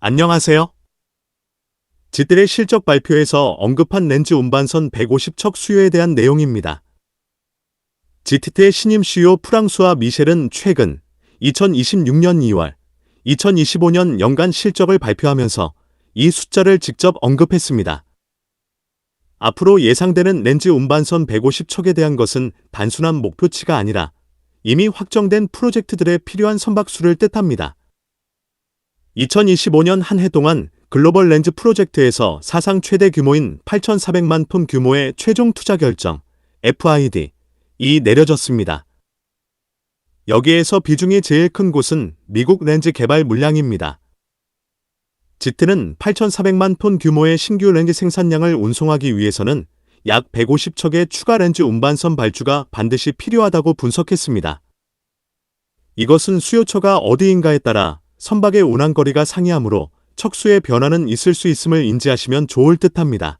안녕하세요. 지들의 실적 발표에서 언급한 렌즈 운반선 150척 수요에 대한 내용입니다. GTT의 신임 CEO 프랑수아 미셸은 최근 2026년 2월, 2025년 연간 실적을 발표하면서 이 숫자를 직접 언급했습니다. 앞으로 예상되는 렌즈 운반선 150척에 대한 것은 단순한 목표치가 아니라 이미 확정된 프로젝트들에 필요한 선박수를 뜻합니다. 2025년 한 해 동안 글로벌 렌즈 프로젝트에서 사상 최대 규모인 8,400만 톤 규모의 최종 투자 결정, FID이 내려졌습니다. 여기에서 비중이 제일 큰 곳은 미국 렌즈 개발 물량입니다. GT는 8,400만 톤 규모의 신규 렌즈 생산량을 운송하기 위해서는 약 150척의 추가 렌즈 운반선 발주가 반드시 필요하다고 분석했습니다. 이것은 수요처가 어디인가에 따라 선박의 운항거리가 상이하므로 척수의 변화는 있을 수 있음을 인지하시면 좋을 듯합니다.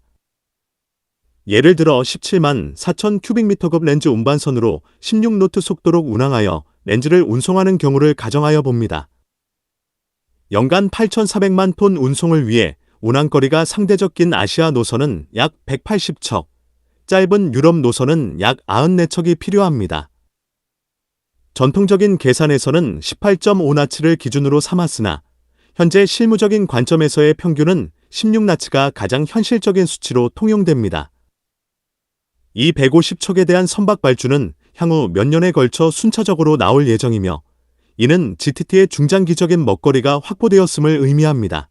예를 들어 17만 4천 큐빅미터급 렌즈 운반선으로 16노트 속도로 운항하여 렌즈를 운송하는 경우를 가정하여 봅니다. 연간 8,400만 톤 운송을 위해 운항거리가 상대적 긴 아시아 노선은 약 180척, 짧은 유럽 노선은 약 94척이 필요합니다. 전통적인 계산에서는 18.5나츠를 기준으로 삼았으나 현재 실무적인 관점에서의 평균은 16나츠가 가장 현실적인 수치로 통용됩니다. 이 150척에 대한 선박 발주는 향후 몇 년에 걸쳐 순차적으로 나올 예정이며 이는 GTT의 중장기적인 먹거리가 확보되었음을 의미합니다.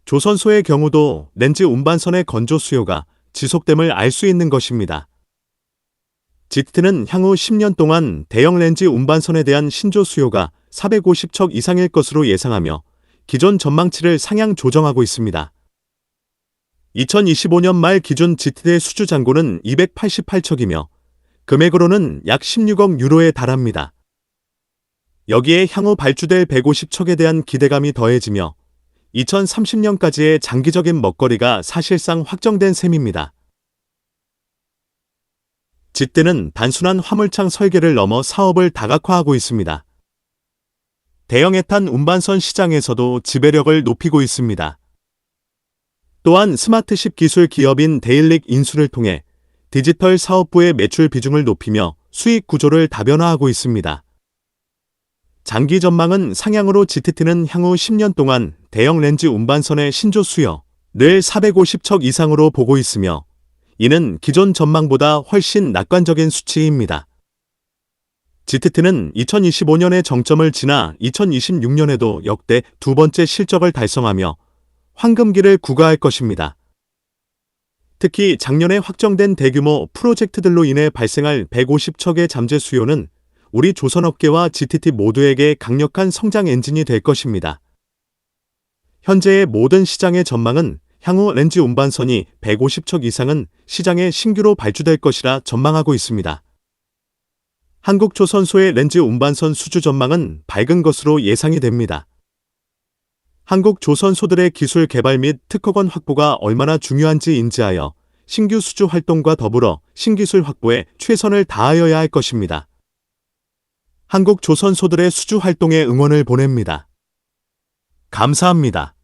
조선소의 경우도 렌즈 운반선의 건조 수요가 지속됨을 알 수 있는 것입니다. GTT는 향후 10년 동안 대형 렌즈 운반선에 대한 신조 수요가 450척 이상일 것으로 예상하며 기존 전망치를 상향 조정하고 있습니다. 2025년 말 기준 GTT의 수주 잔고는 288척이며 금액으로는 약 16억 유로에 달합니다. 여기에 향후 발주될 150척에 대한 기대감이 더해지며 2030년까지의 장기적인 먹거리가 사실상 확정된 셈입니다. GT는 단순한 화물창 설계를 넘어 사업을 다각화하고 있습니다. 대형 해탄 운반선 시장에서도 지배력을 높이고 있습니다. 또한 스마트십 기술 기업인 데일릭 인수를 통해 디지털 사업부의 매출 비중을 높이며 수익 구조를 다변화하고 있습니다. 장기 전망은 상향으로 GTT는 향후 10년 동안 대형 렌즈 운반선의 신조 수요를 450척 이상으로 보고 있으며 이는 기존 전망보다 훨씬 낙관적인 수치입니다. GTT는 2025년의 정점을 지나 2026년에도 역대 두 번째 실적을 달성하며 황금기를 구가할 것입니다. 특히 작년에 확정된 대규모 프로젝트들로 인해 발생할 150척의 잠재 수요는 우리 조선업계와 GTT 모두에게 강력한 성장 엔진이 될 것입니다. 현재의 모든 시장의 전망은 향후 렌즈 운반선이 150척 이상은 시장에 신규로 발주될 것이라 전망하고 있습니다. 한국조선소의 렌즈 운반선 수주 전망은 밝은 것으로 예상이 됩니다. 한국조선소들의 기술 개발 및 특허권 확보가 얼마나 중요한지 인지하여 신규 수주 활동과 더불어 신기술 확보에 최선을 다하여야 할 것입니다. 한국조선소들의 수주 활동에 응원을 보냅니다. 감사합니다.